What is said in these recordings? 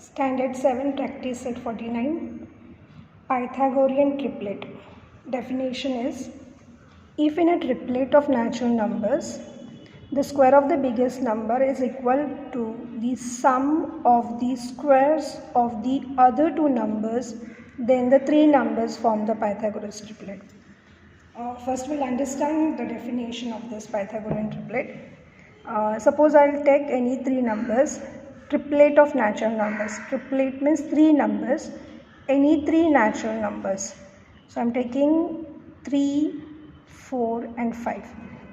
Standard 7 practice set 49. Pythagorean triplet. Definition is, if in a triplet of natural numbers the square of the biggest number is equal to the sum of the squares of the other two numbers, then the three numbers form the Pythagoras triplet. First we'll understand the definition of this Pythagorean triplet. Suppose I'll take any three numbers, triplet of natural numbers. Triplet means three numbers, any three natural numbers. So I'm taking 3, 4 and 5.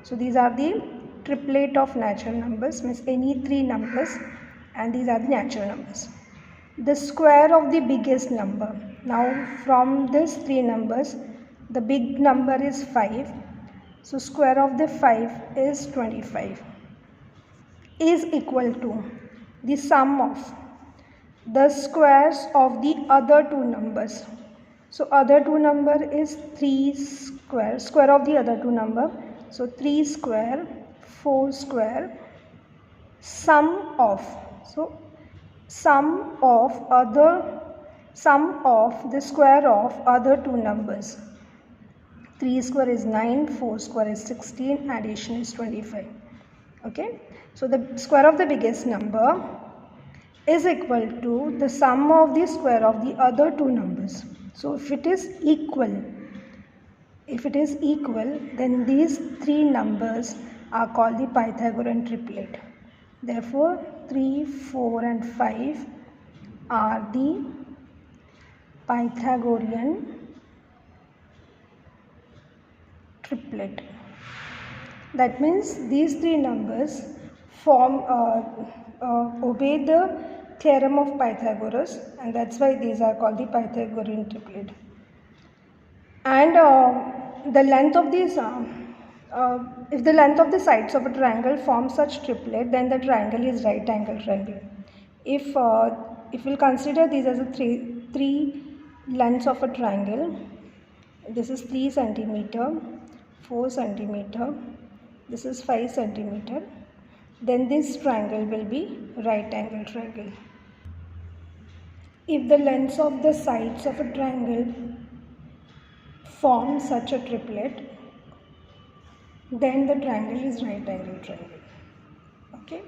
So these are the triplet of natural numbers, means any three numbers, and these are the natural numbers. The square of the biggest number. Now from these three numbers, the big number is 5. So square of the 5 is 25. Is equal to the sum of the squares of the other two numbers. So other two number is 3 square, square of the other two number. So 3 square, 4 square, sum of. So sum of the square of other two numbers. 3 square is 9, 4 square is 16, addition is 25. Okay. So the square of the biggest number is equal to the sum of the square of the other two numbers. So if it is equal, then these three numbers are called the Pythagorean triplet. Therefore 3, 4 and 5 are the Pythagorean triplet. That means these three numbers obey the theorem of Pythagoras, and that's why these are called the Pythagorean triplet. And the length of these, if the length of the sides of a triangle forms such triplet, then the triangle is right angle triangle. If we'll consider these as a three lengths of a triangle, this is 3 centimeter, 4 centimeter, this is 5 centimeter, then this triangle will be right angle triangle. If the lengths of the sides of a triangle form such a triplet, then the triangle is right angle triangle. Okay.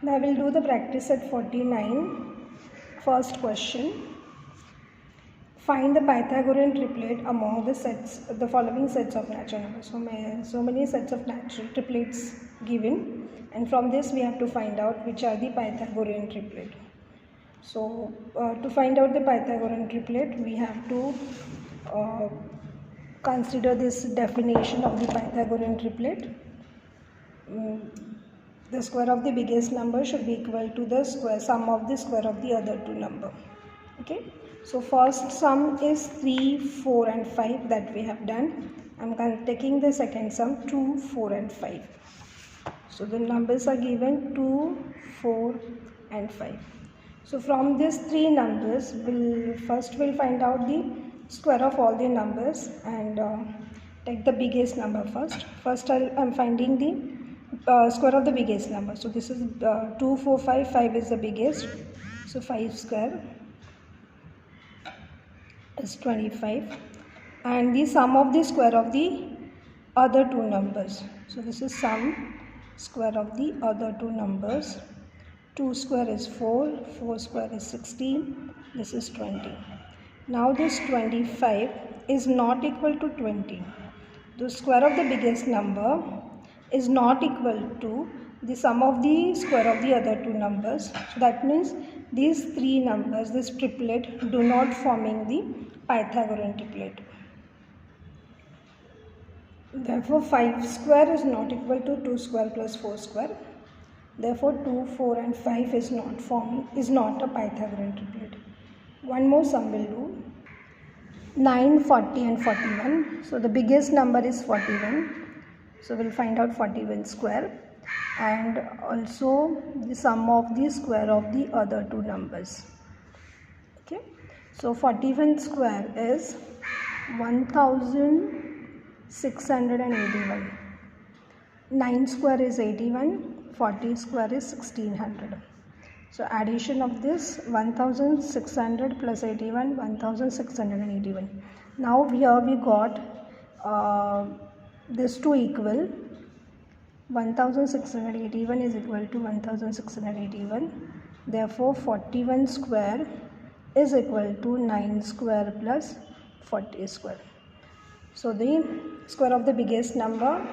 Now we'll do the practice at 49. First question. Find the Pythagorean triplet among the following sets of natural numbers. So many sets of natural triplets given, and from this we have to find out which are the Pythagorean triplet. So to find out the Pythagorean triplet, we have to consider this definition of the Pythagorean triplet. The square of the biggest number should be equal to the sum of the square of the other two number. Okay. So first sum is 3, 4 and 5 that we have done. I am taking the second sum 2, 4 and 5. So the numbers are given 2, 4 and 5. So from these three numbers, we'll find out the square of all the numbers and take the biggest number first. First I'm finding the square of the biggest number. So this is 2, 4, 5. 5 is the biggest. So 5 square is 25, and the sum of the square of the other two numbers. So this is sum square of the other two numbers. 2 square is 4, 4 square is 16, this is 20. Now this 25 is not equal to 20. The square of the biggest number is not equal to the sum of the square of the other two numbers. So that means these three numbers, this triplet, do not forming the Pythagorean triplet. Therefore 5 square is not equal to 2 square plus 4 square. Therefore 2, 4 and 5 is not a Pythagorean triplet. One more sum will do. 9, 40 and 41. So the biggest number is 41. So we'll find out 41 square, and also the sum of the square of the other two numbers. Okay. So 41 square is 1681. 9 square is 81. 40 square is 1600. So addition of this 1600 plus 81, 1681. Now here we got this two equal. 1681 is equal to 1681. Therefore 41 square is equal to 9 square plus 40 square. So the square of the biggest number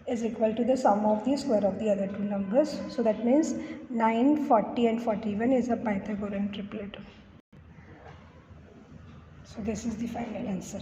is equal to the sum of the square of the other two numbers. So that means 9, 40 and 41 is a Pythagorean triplet. So this is the final answer.